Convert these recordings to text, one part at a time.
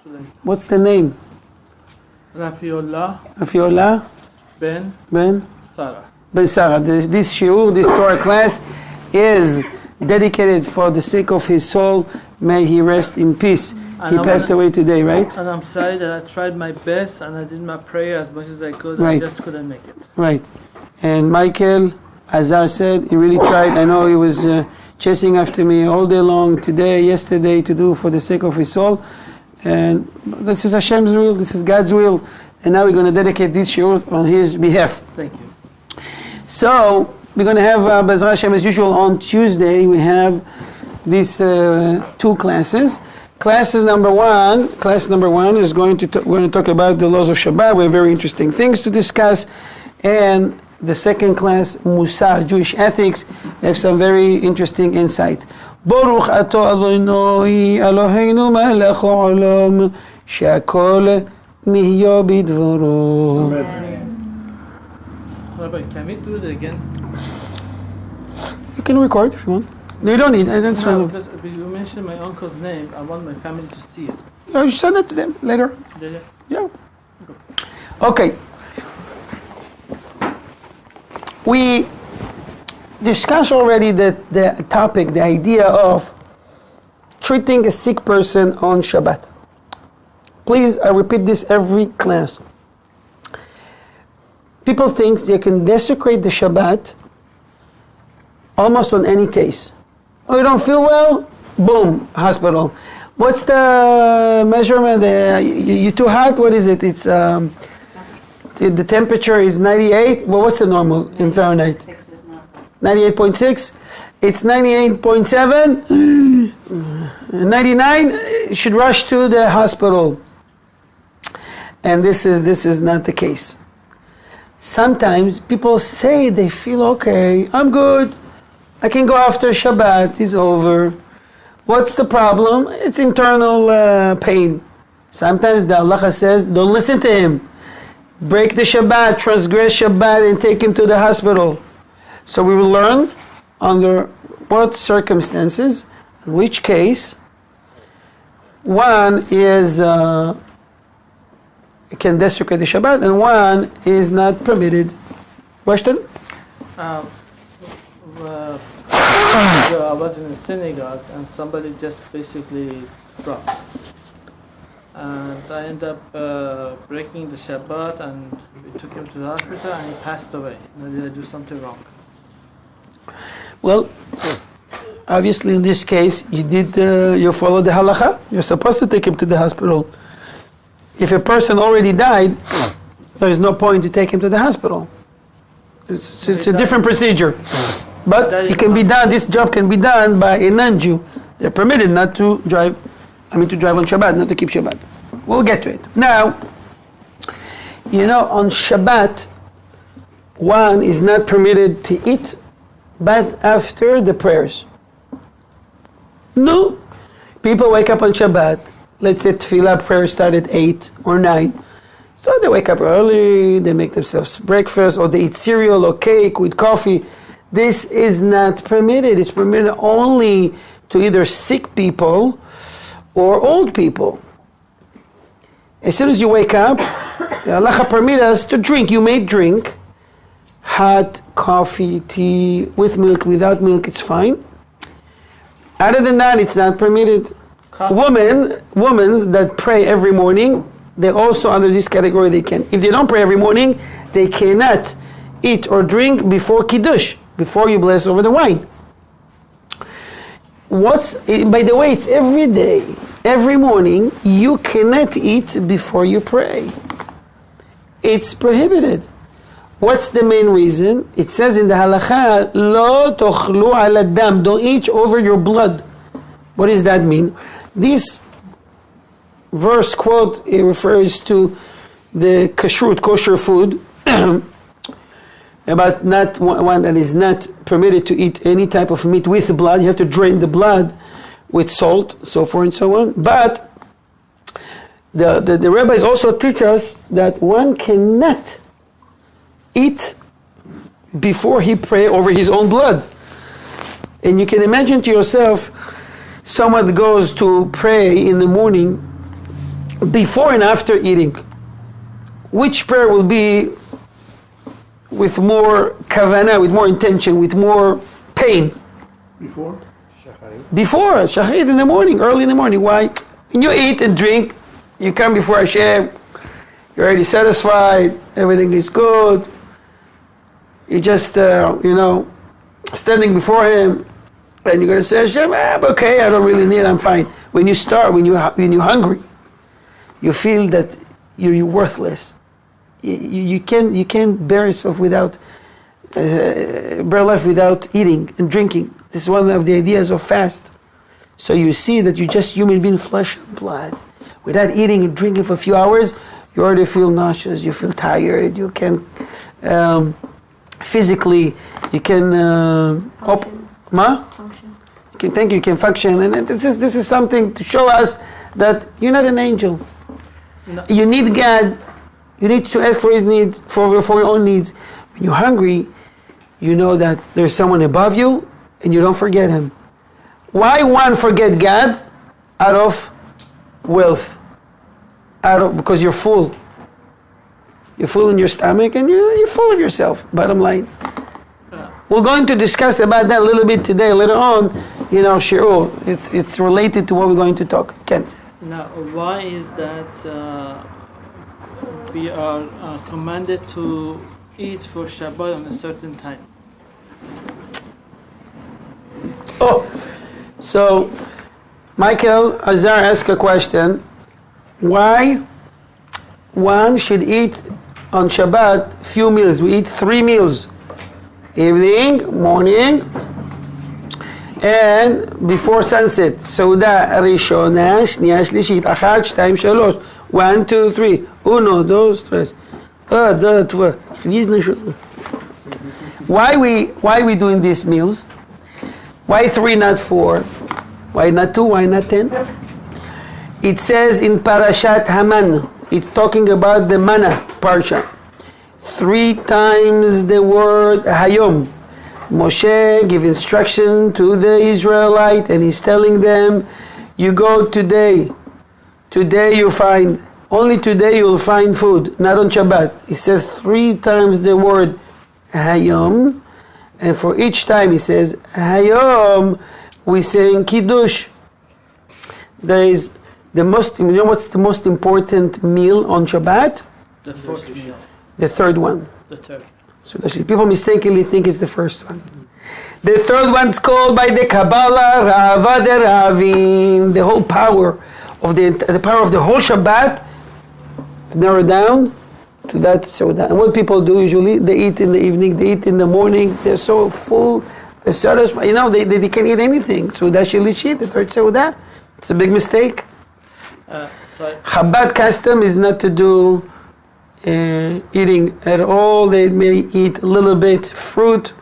today. What's the name? Rafiullah Ben Sarah. Sarah. This shiur, this Torah class, is dedicated for the sake of his soul. May he rest in peace. He passed away today, right? And I'm sorry that I tried my best and I did my prayer as much as I could. Right. I just couldn't make it. Right. And Michael Azar said he really tried. I know he was chasing after me all day long, today, yesterday, to do for the sake of his soul. And this is Hashem's will, this is God's will. And now we're going to dedicate this shiur on his behalf. Thank you. So, we're going to have, B'ezras Hashem, as usual, on Tuesday, we have these two classes. Class number one is we're going to talk about the laws of Shabbat. We have very interesting things to discuss. And the second class, Musar, Jewish ethics, we have some very interesting insight. Baruch ato Adonai Eloheinu melech haolam she'akol nihyo bidvaro. Rabbi, can we do it again? You can record if you want. No, you don't need. I don't No, because you mentioned my uncle's name. I want my family to see it. Oh, you send it to them later. Yeah. Okay. We discussed already the topic, the idea of treating a sick person on Shabbat. Please, I repeat this every class. People think they can desecrate the Shabbat almost on any case. Oh, you don't feel well? Boom, hospital. What's the measurement? You too hot? What is it? It's the temperature is 98. Well, what's the normal in Fahrenheit? 98.6. It's 98.7. 99. You should rush to the hospital. And this is not the case. Sometimes people say they feel okay. I'm good. I can go after Shabbat is over. What's the problem? It's internal pain. Sometimes the halacha says, don't listen to him. Break the Shabbat, transgress Shabbat, and take him to the hospital. So we will learn under what circumstances, in which case, one is can desecrate the Shabbat, and one is not permitted. Question? I was in a synagogue and somebody just basically dropped. And I ended up breaking the Shabbat and we took him to the hospital and he passed away. Now, did I do something wrong? Well, obviously in this case you followed the halacha. You're supposed to take him to the hospital. If a person already died, there is no point to take him to the hospital. It's a different procedure. But it can be done, this job can be done by a non-Jew. They're permitted not to drive, to drive on Shabbat, not to keep Shabbat. We'll get to it. Now, on Shabbat, one is not permitted to eat, but after the prayers. No. People wake up on Shabbat, let's say Tefillah prayer start at 8 or 9. So they wake up early, they make themselves breakfast, or they eat cereal or cake with coffee. This is not permitted. It's permitted only to either sick people or old people. As soon as you wake up, the halacha permits us to drink. You may drink hot coffee, tea, with milk, without milk, it's fine. Other than that, it's not permitted. Women that pray every morning, they're also under this category. They can. If they don't pray every morning, they cannot eat or drink before Kiddush, before you bless over the wine. By the way, it's every day, every morning, you cannot eat before you pray. It's prohibited. What's the main reason? It says in the halakha, Lo tochlu ala dam, don't eat over your blood. What does that mean? This verse quote, it refers to the kashrut, kosher food, about not one that is not permitted to eat any type of meat with blood. You have to drain the blood with salt, so forth and so on. But the rabbis also teach us that one cannot eat before he pray over his own blood. And you can imagine to yourself, someone goes to pray in the morning before and after eating, which prayer will be with more kavanah, with more intention, with more pain? Before? Before Shacharit in the morning, early in the morning. Why? When you eat and drink, you come before Hashem, you're already satisfied, everything is good. You're just, standing before Him, and you're going to say, Hashem, I'm okay, I don't really need it, I'm fine. When you start, when you're hungry, you feel that you're worthless. You can't bear yourself without, bear life without eating and drinking. This is one of the ideas of fast. So you see that you're just human being, flesh and blood. Without eating and drinking for a few hours, you already feel nauseous, you feel tired, you can, physically, you can, Function. you can function. And this is something to show us that you're not an angel. No. You need God. You need to ask for His need, for your own needs. When you're hungry, you know that there's someone above you, and you don't forget Him. Why one forget God? Out of wealth. Because you're full. You're full in your stomach, and you're full of yourself. Bottom line. We're going to discuss about that a little bit today. Later on, shiur. It's related to what we're going to talk. Ken. Now, why is that we are commanded to eat for Shabbat on a certain time? So Michael Azar asked a question. Why one should eat on Shabbat few meals? We eat 3 meals. Evening, morning, and before sunset. Sauda Rishona, Shniya, Shlishit, Achat, Shtaim, Shalosh. 1, 2, 3. Uno, dos, tres. Why we doing these meals? Why 3, not 4? Why not 2? Why not 10? It says in Parashat Haman, it's talking about the manna parsha. 3 times the word Hayom. Moshe give instruction to the Israelite, and he's telling them, you go today. Today you find, only today you'll find food, not on Shabbat. He says 3 times the word Hayom, and for each time he says Hayom, we say in Kiddush. There is what's the most important meal on Shabbat? The fourth meal. The third one. The third. So actually, people mistakenly think it's the first one. The third one's called by the Kabbalah Rava de Ravin. The whole power of the power of the whole Shabbat to narrow down to that. So that, and what people do usually, they eat in the evening, they eat in the morning. They're so full, they're satisfied. They can't eat anything. So that's Shilishit, the third Seudah. It's a big mistake. Chabad custom is not to do eating at all. They may eat a little bit fruit,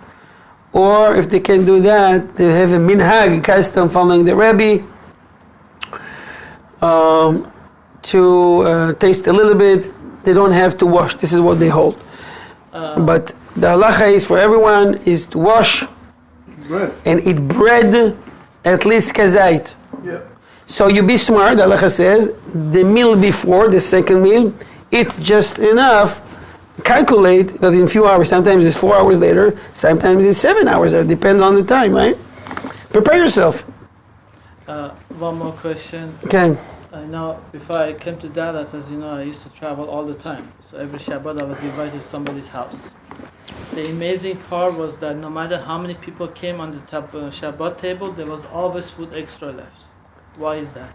or if they can do that, they have a minhag custom following the Rabbi to taste a little bit. They don't have to wash. This is what they hold. But the halacha is for everyone is to wash bread and eat bread at least kazait. Yeah. So you be smart. The halacha says the meal before the second meal, eat just enough. Calculate that in a few hours. Sometimes it's 4 hours later. Sometimes it's 7 hours later. Depends on the time, right? Prepare yourself. One more question. Okay. I know before I came to Dallas, as you know, I used to travel all the time. So every Shabbat I was invited to somebody's house. The amazing part was that no matter how many people came on the Shabbat table, there was always food extra left. Why is that?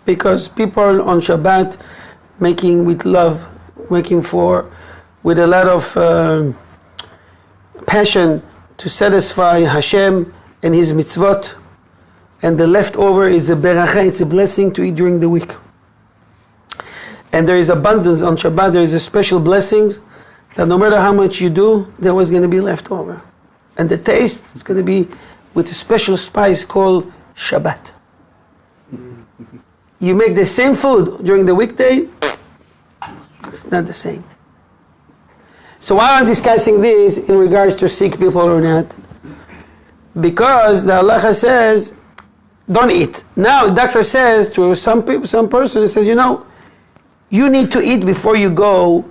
Because people on Shabbat making with love, with a lot of passion to satisfy Hashem and His mitzvot, and the leftover is a beracha, it's a blessing to eat during the week. And there is abundance on Shabbat, there is a special blessings that no matter how much you do, there was going to be leftover. And the taste is going to be with a special spice called Shabbat. You make the same food during the weekday, it's not the same. So why am I discussing this in regards to sick people or not? Because the halacha says don't eat. Now, the doctor says to some people, some person, he says, you need to eat before you go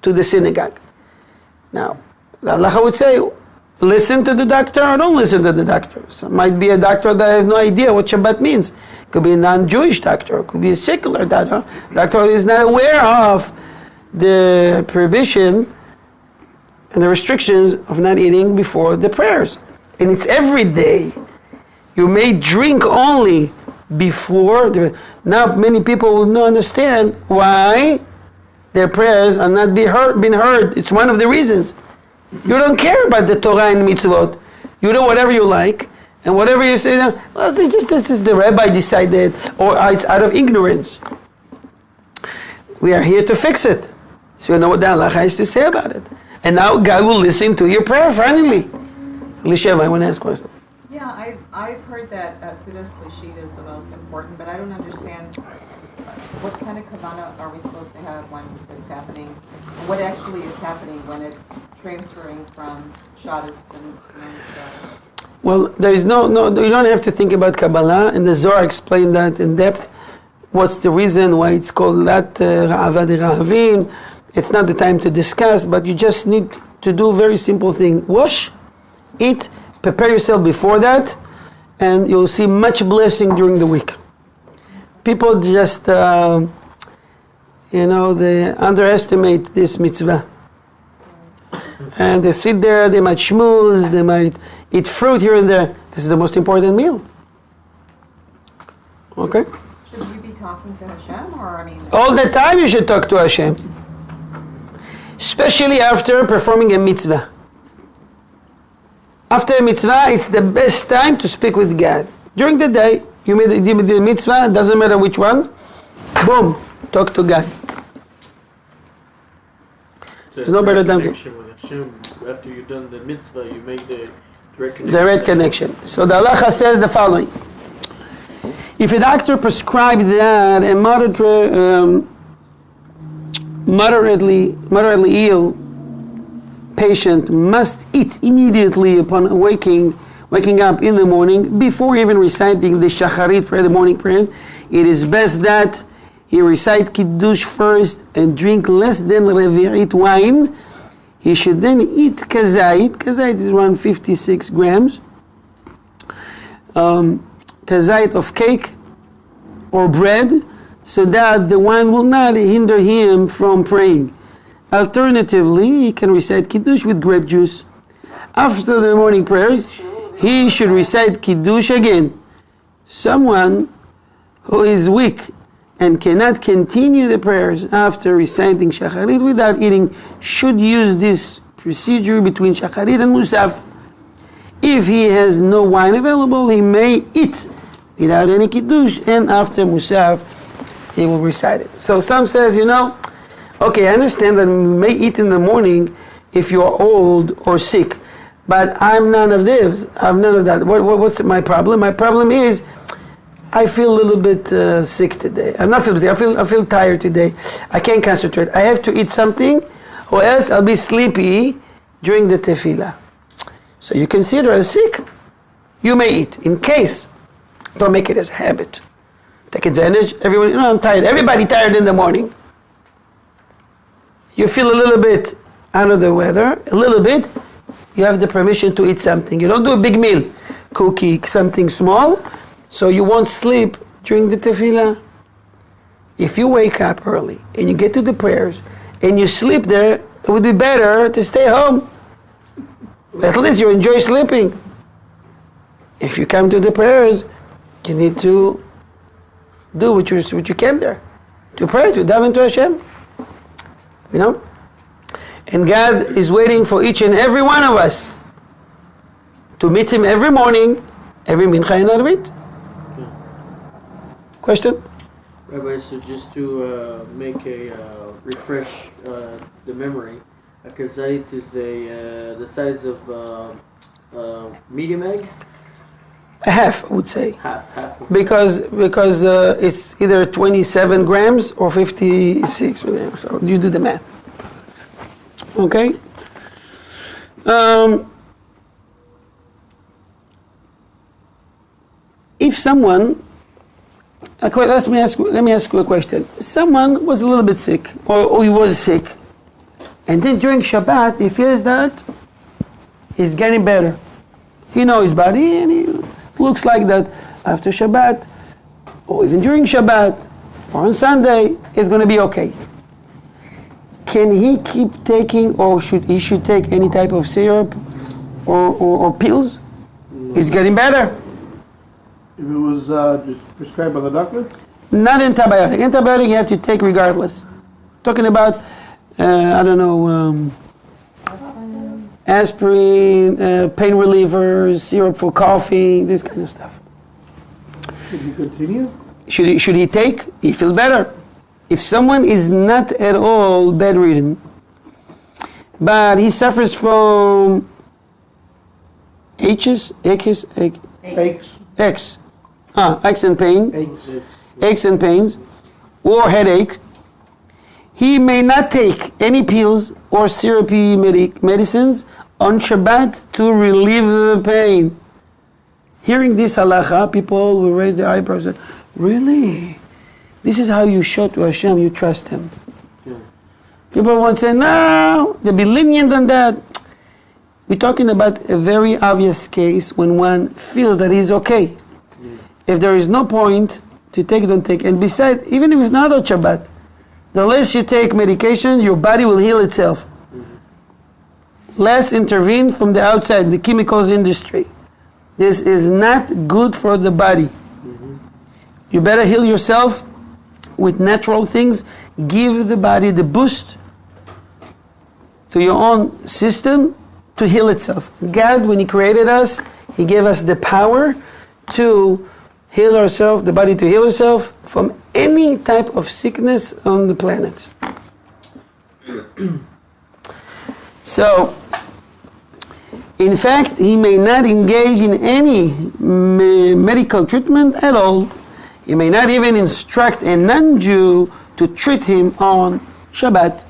to the synagogue. Now, the halacha would say, listen to the doctor or don't listen to the doctor. So it might be a doctor that has no idea what Shabbat means. It could be a non-Jewish doctor. It could be a secular doctor. Doctor is not aware of the prohibition and the restrictions of not eating before the prayers. And it's every day. You may drink only before. Now many people will not understand why their prayers are not being heard. It's one of the reasons. You don't care about the Torah and mitzvot. You do whatever you like, and whatever you say, well, this is the rabbi decided, or it's out of ignorance. We are here to fix it. So you know what the halacha has to say about it. And now God will listen to your prayer finally. Lishem, I want to ask a question. Yeah, I've heard that Sudas Lishit is the most important, but I don't understand what kind of kavanah are we supposed to have when it's happening, and what actually is happening when it's transferring from Shabbos to non-Shabbos. Well, there is no, you don't have to think about Kabbalah, and the Zohar explained that in depth. What's the reason why it's called Lat Ra'ava de Ra'avin? It's not the time to discuss, but you just need to do a very simple thing. Wash, eat, prepare yourself before that, and you'll see much blessing during the week. People just, they underestimate this mitzvah. And they sit there, they might schmooze, they might eat fruit here and there. This is the most important meal. Okay? Should you be talking to Hashem, or all the time you should talk to Hashem. Especially after performing a mitzvah. After a mitzvah, it's the best time to speak with God. During the day, you made the mitzvah, doesn't matter which one, boom, talk to God. There's no better time to... with Hashem. After you've done the mitzvah, you make the direct connection. Direct connection. So the halacha says the following. If a doctor prescribed that a moderately ill patient must eat immediately upon waking up in the morning before even reciting the shacharit prayer, the morning prayer, it is best that he recite kiddush first and drink less than revi'it wine. He should then eat kazait. Kazait is around 56 grams. Kazait of cake or bread, so that the wine will not hinder him from praying. Alternatively, he can recite kiddush with grape juice. After the morning prayers, he should recite kiddush again. Someone who is weak and cannot continue the prayers after reciting shacharit without eating should use this procedure between shacharit and musaf. If he has no wine available, he may eat without any kiddush, and after musaf, he will recite it. So some says, okay, I understand that you may eat in the morning if you are old or sick, but I'm none of this. I'm none of that. What's my problem? My problem is I feel a little bit sick today. I'm not feeling sick. I feel tired today. I can't concentrate. I have to eat something, or else I'll be sleepy during the tefillah. So you consider as sick, you may eat. In case, don't make it as a habit. Take advantage. Everyone, I'm tired. Everybody tired in the morning. You feel a little bit under the weather, a little bit, you have the permission to eat something. You don't do a big meal, cookie, something small, so you won't sleep during the tefillah. If you wake up early and you get to the prayers and you sleep there, it would be better to stay home. At least you enjoy sleeping. If you come to the prayers, you need to do what you came there, to pray, to daven to Hashem. And God is waiting for each and every one of us to meet Him every morning, every mincha and arvit. Question? Rabbi, so just to make a refresh the memory, a kazait is the size of medium egg? A half, I would say. Half. Because it's either 27 grams or 56 grams. So you do the math. Okay? if someone, let me ask you a question. Someone was a little bit sick, or he was sick, and then during Shabbat he feels that he's getting better. He knows his body, and he looks like that after Shabbat, or even during Shabbat, or on Sunday, it's going to be okay. Can he keep taking, or should he take any type of syrup or pills? He's getting better. If it was just prescribed by the doctor? Not antibiotic. Antibiotic you have to take regardless. Talking about, aspirin, pain relievers, syrup for coffee, this kind of stuff. Should he continue? Should he take? He feels better. If someone is not at all bedridden, but he suffers from aches and pains, or headache, he may not take any pills or syrupy medicines on Shabbat to relieve the pain. Hearing this halacha, people will raise their eyebrows and say, really? This is how you show to Hashem you trust Him. Yeah. People won't say, no, they'll be lenient on that. We're talking about a very obvious case when one feels that he's okay. Yeah. If there is no point to take, don't take. And besides, even if it's not on Shabbat, the less you take medication, your body will heal itself. Mm-hmm. Less intervene from the outside, the chemicals industry. This is not good for the body. Mm-hmm. You better heal yourself with natural things. Give the body the boost to your own system to heal itself. God, when He created us, He gave us the power to heal ourselves, the body to heal itself from any type of sickness on the planet. So, in fact, he may not engage in any medical treatment at all. He may not even instruct a non-Jew to treat him on Shabbat.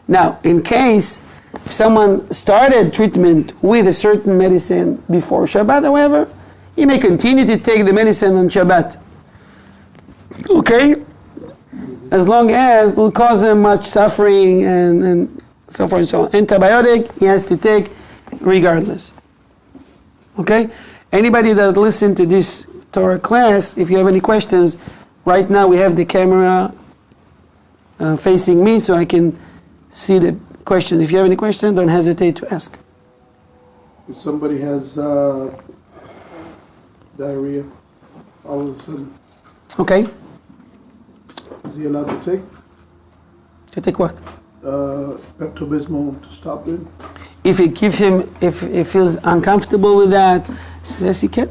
Now, in case someone started treatment with a certain medicine before Shabbat, however, he may continue to take the medicine on Shabbat. Okay? As long as it will cause him much suffering and so forth and so on. Antibiotic he has to take regardless. Okay? Anybody that listened to this Torah class, if you have any questions, right now we have the camera facing me so I can see the questions. If you have any questions, don't hesitate to ask. If somebody has diarrhea, all of a sudden, Okay? is he allowed to take To take what? Pepto-Bismol to stop it? If it gives him, if he feels uncomfortable with that, yes, he can.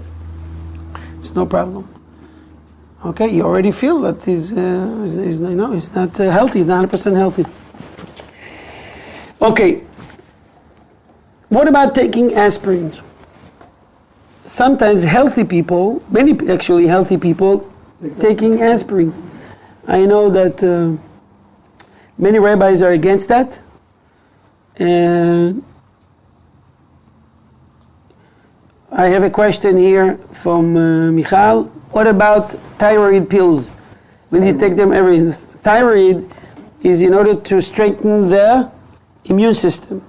It's no problem. Okay, you already feel that he's not healthy. He's not 100% healthy. Okay. What about taking aspirins? Sometimes healthy people, many actually healthy people, taking aspirin. I know that many rabbis are against that. And I have a question here from Michal. What about thyroid pills? We need to take them every. Thyroid is in order to strengthen the immune system.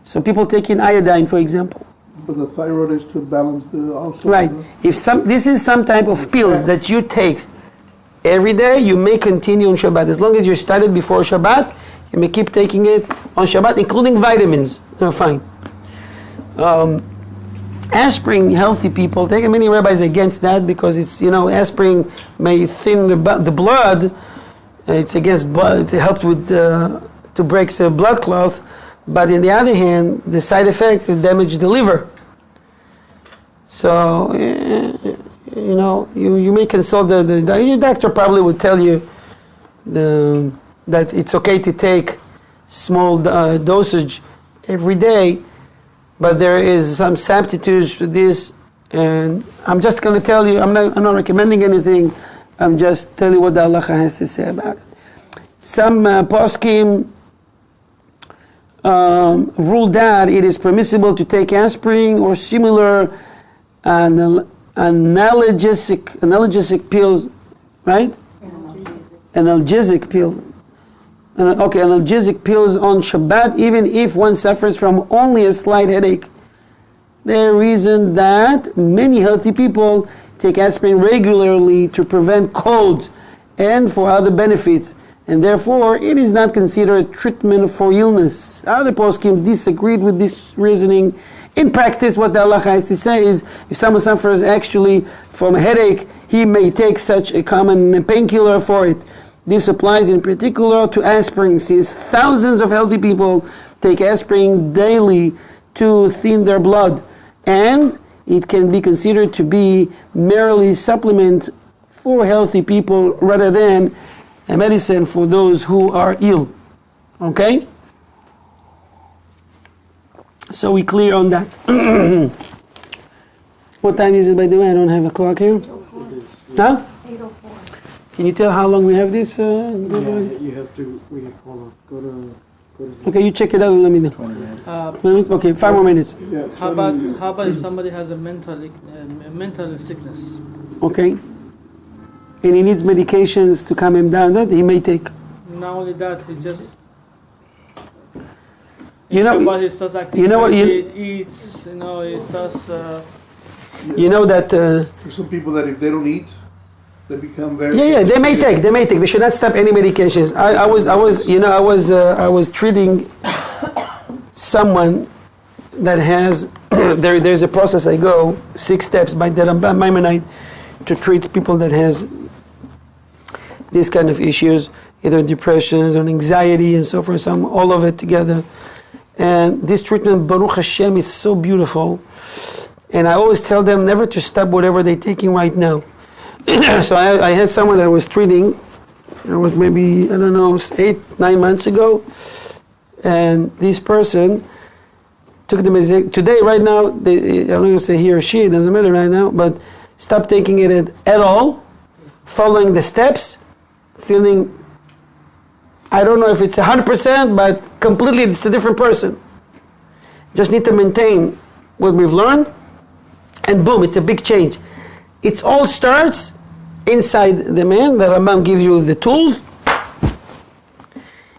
So people taking iodine, for example. But the thyroid is to balance the also. Right. If this is some type of pills that you take every day, you may continue on Shabbat. As long as you started before Shabbat, you may keep taking it on Shabbat, including vitamins. They're fine. Aspirin, healthy people take it. Many rabbis against that because it's, aspirin may thin the blood. It's against blood. It helps with to break the blood clot. But on the other hand, the side effects it damage the liver. So you may consult your doctor. Probably would tell you that it's okay to take small dosage every day, but there is some substitutes for this. And I'm just going to tell you. I'm not recommending anything. I'm just telling you what the halacha has to say about it. Some poskim ruled that it is permissible to take aspirin or similar analgesic pills, right? Analgesic pill. Okay, analgesic pills on Shabbat, even if one suffers from only a slight headache. The reason that many healthy people take aspirin regularly to prevent colds and for other benefits, and therefore it is not considered treatment for illness. Other poskim disagreed with this reasoning. In practice, what the halacha is to say is, if someone suffers actually from a headache, he may take such a common painkiller for it. This applies in particular to aspirin, since thousands of healthy people take aspirin daily to thin their blood, and it can be considered to be merely supplement for healthy people rather than a medicine for those who are ill. Okay? So we clear on that. What time is it, by the way? I don't have a clock here. Huh? 8:04. Can you tell how long we have this? You have to, hold on, go to Okay, you check it out and let me know. 20 minutes. Okay, 5 more minutes. Yeah, How 20 minutes. about if somebody has a mental sickness? Okay. And he needs medications to calm him down that he may take. Not only that, he just You know, he starts acting you know what crazy, you- eats, he starts You know that. There's some people that if they don't eat, they become very. Yeah, they may take. They should not stop any medications. I was treating someone that has. There's a process I go 6 steps by the Rambam Maimonides to treat people that has these kind of issues, either depressions or anxiety and so forth. All of it together. And this treatment, Baruch Hashem, is so beautiful. And I always tell them never to stop whatever they're taking right now. So I had someone that I was treating, it was maybe, 8-9 months ago, and this person took the medication. Today, right now, I'm not going to say he or she, it doesn't matter right now, but stop taking it at all, following the steps, feeling, I don't know if it's 100%, but completely it's a different person. Just need to maintain what we've learned, and boom, it's a big change. It all starts inside the man. The Rambam gives you the tools,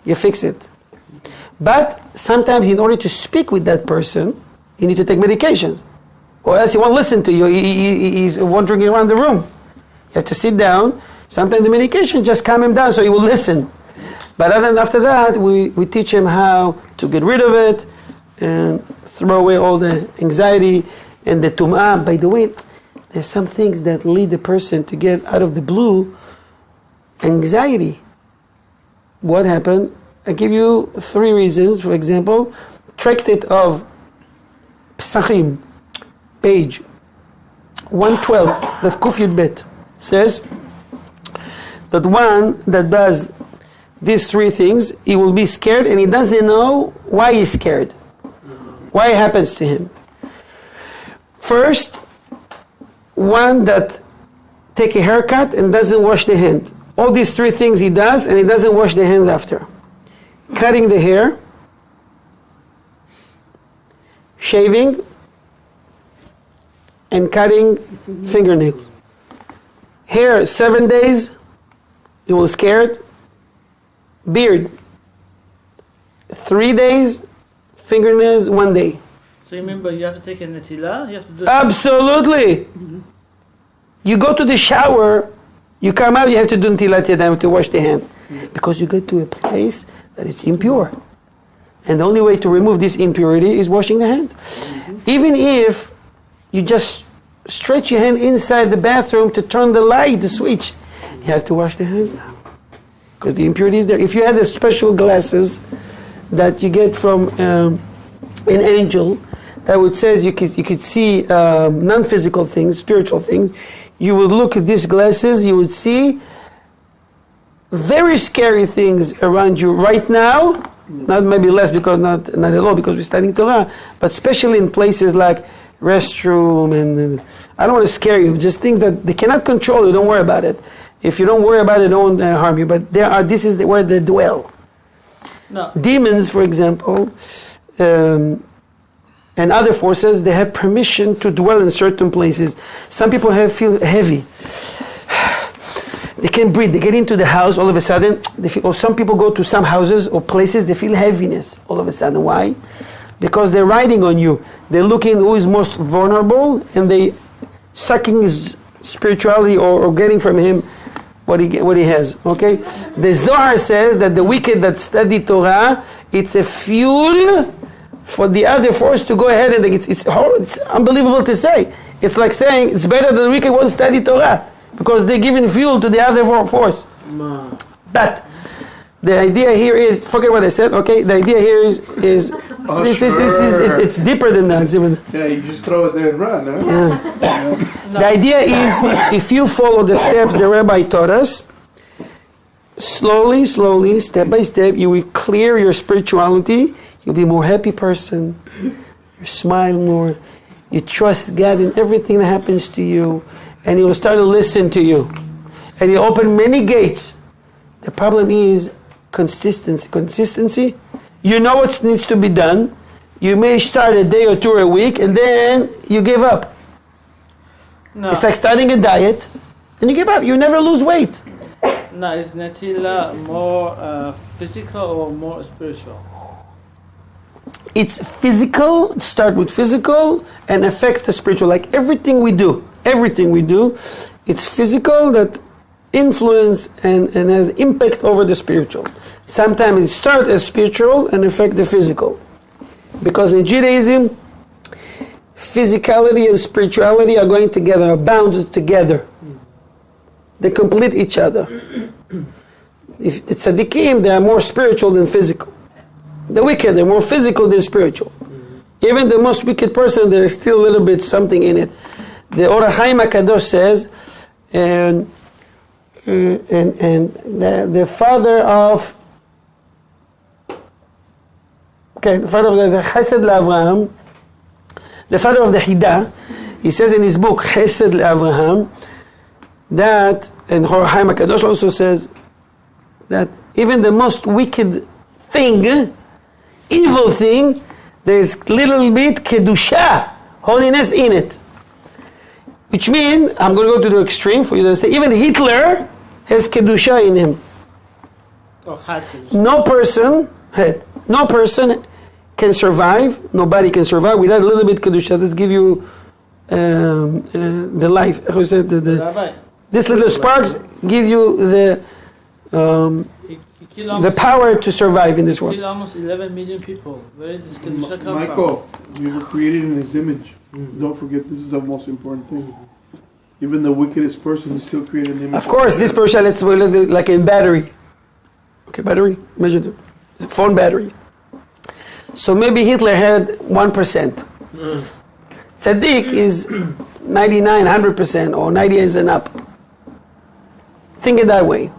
you fix it. But sometimes in order to speak with that person, you need to take medication, or else he won't listen to you. He's wandering around the room. You have to sit down. Sometimes the medication just calm him down so he will listen. But after that, we teach him how to get rid of it and throw away all the anxiety and the tum'ah. By the way, there's some things that lead the person to get out of the blue anxiety. What happened? I give you 3 reasons. For example, tractate of Pesachim, page 112, that Kuf Yud Bet says that one that does these 3 things, he will be scared and he doesn't know why he's scared. Why it happens to him. First, one that take a haircut and doesn't wash the hand. All these 3 things he does and he doesn't wash the hands after. Cutting the hair, shaving, and cutting fingernails. Hair 7 days, he was scared. Beard 3 days, fingernails 1 day. So you remember you have to take a netila, you have to do Absolutely. You go to the shower, you come out, you have to do netilat yadayim, to wash the hand. Because you go to a place that it's impure. And the only way to remove this impurity is washing the hands. Even if you just stretch your hand inside the bathroom to turn the light, the switch, you have to wash the hands now. Because the impurity is there. If you had the special glasses that you get from an angel, that would says you could see non-physical things, spiritual things, you would look at these glasses, you would see very scary things around you right now. Not maybe less because not at all because we're studying Torah, but especially in places like restroom and I don't want to scare you, just things that they cannot control you. Don't worry about it. If you don't worry about it, it won't harm you. But this is where they dwell. No. Demons, for example, and other forces, they have permission to dwell in certain places. Some people feel heavy. They can't breathe. They get into the house, all of a sudden, they feel, or some people go to some houses or places, they feel heaviness all of a sudden. Why? Because they're riding on you. They're looking who is most vulnerable, and they sucking his spirituality or getting from him what he has. Okay? The Zohar says that the wicked that study Torah, it's a fuel for the other force to go ahead, and it's unbelievable to say. It's like saying it's better that the wicked won't study Torah, because they're giving fuel to the other force. But the idea here is, forget what I said, okay? The idea here is it's deeper than that. Yeah, you just throw it there and run, huh? Yeah. The idea is, if you follow the steps the Rabbi taught us, slowly, step by step, you will clear your spirituality. You'll be a more happy person. You smile more. You trust God in everything that happens to you. And He will start to listen to you. And He'll open many gates. The problem is consistency. You know what needs to be done. You may start a day or two a week, and then you give up. No. It's like starting a diet, and you give up. You never lose weight. No, is Natila more physical or more spiritual? It's physical, start with physical, and affects the spiritual. Like everything we do, it's physical that influence and has impact over the spiritual. Sometimes it starts as spiritual and affect the physical. Because in Judaism, physicality and spirituality are going together, are bound together. They complete each other. If it's tzaddikim, they are more spiritual than physical. The wicked, they're more physical than spiritual. Even the most wicked person, there is still a little bit something in it. The Or HaChaim HaKadosh says, and the father of the father of the Chesed LaAvraham, the father of the Hida, he says in his book Chesed LaAvraham that, and Or HaChaim HaKadosh also says that even the most wicked thing, evil thing, there is little bit kedusha, holiness in it. Which means, I'm going to go to the extreme for you to understand, even Hitler has kedusha in him. Or had to. No person can survive, nobody can survive without a little bit kedusha. Let's give you the life. How is it? Rabbi, This little sparks gives you the power to survive in this world. kill almost 11 million people. Where is this kedusha come Michael, you were created in His image. Don't forget, this is the most important thing. Even the wickedest person is still created in the image. Of course, this person, let's like in battery. Okay, battery, measure it. Phone battery. So maybe Hitler had 1%. Tzaddik is 99, 100%, or 98 and up. Think it that way.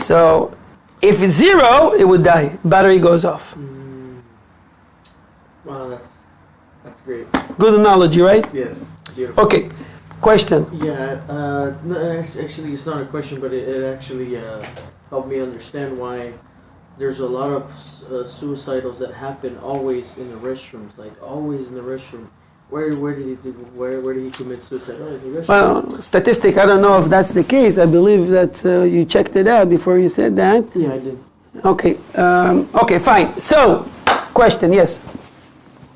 So if it's zero, it would die. Battery goes off. Wow, that's great. Good analogy, right? Yes, beautiful. Okay, question. Yeah, no, actually, it's not a question, but it actually helped me understand why there's a lot of suicidals that happen always in the restrooms, like always in the restroom. Where did he commit suicide? Oh, in the restroom. Well, statistic, I don't know if that's the case. I believe that you checked it out before you said that. Yeah, I did. Okay, okay, fine. So, question, yes.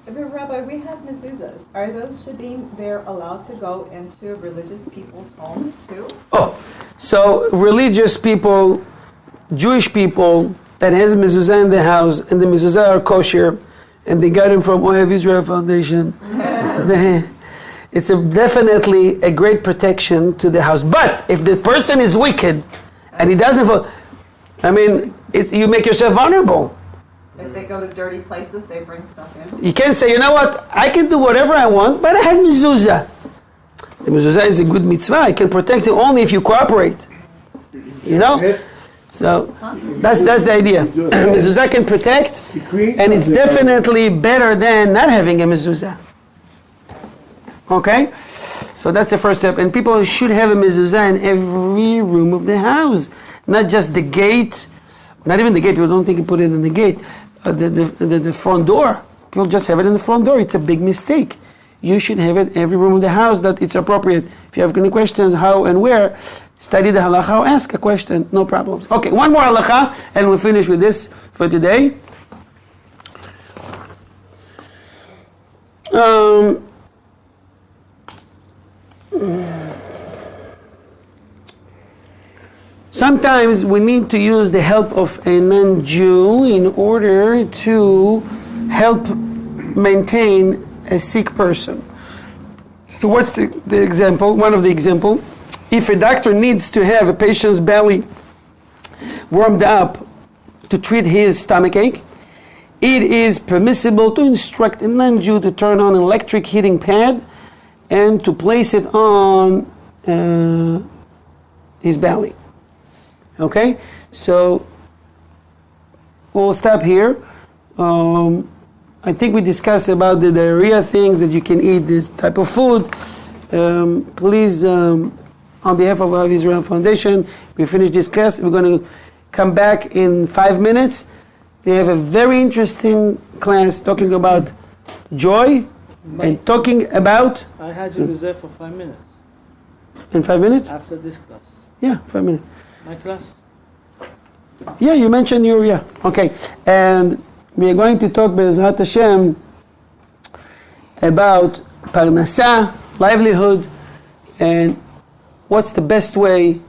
Rabbi, we have mezuzahs. Are those shadim, they're allowed to go into religious people's homes too? Oh, so religious people, Jewish people that has mezuzah in the house, and the mezuzah are kosher, and they got them from Ohev Israel Foundation. It's definitely a great protection to the house. But if the person is wicked and he doesn't, you make yourself vulnerable. If they go to dirty places, they bring stuff in. You can't say, you know what, I can do whatever I want, but I have mezuzah. The mezuzah is a good mitzvah. I can protect it only if you cooperate. You know? So that's the idea. Mezuzah can protect, and it's definitely better than not having a mezuzah. Okay? So that's the first step. And people should have a mezuzah in every room of the house. Not just the gate, not even the gate, people don't think you put it in the gate. The front door. People just have it in the front door. It's a big mistake. You should have it every room of the house that it's appropriate. If you have any questions, how and where, study the halacha or ask a question, no problems. Okay, one more halacha, and we'll finish with this for today. Sometimes we need to use the help of a non-Jew in order to help maintain a sick person. So what's the example? One of the example. If a doctor needs to have a patient's belly warmed up to treat his stomach ache, it is permissible to instruct a non-Jew to turn on an electric heating pad and to place it on his belly. Okay? So we'll stop here. I think we discussed about the diarrhea things that you can eat this type of food. Please, on behalf of our Israel Foundation, we finish this class. We're going to come back in 5 minutes. They have a very interesting class talking about joy and talking about... I had you reserved for 5 minutes. In 5 minutes? After this class. Yeah, 5 minutes. My class? Yeah, you mentioned your... Yeah, okay. And we are going to talk, Be'ezrat Hashem, about parnasa, livelihood, and what's the best way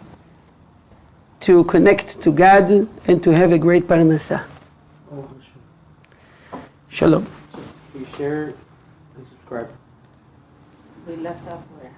to connect to God and to have a great parnasa. Shalom. Please share and subscribe. We left off where?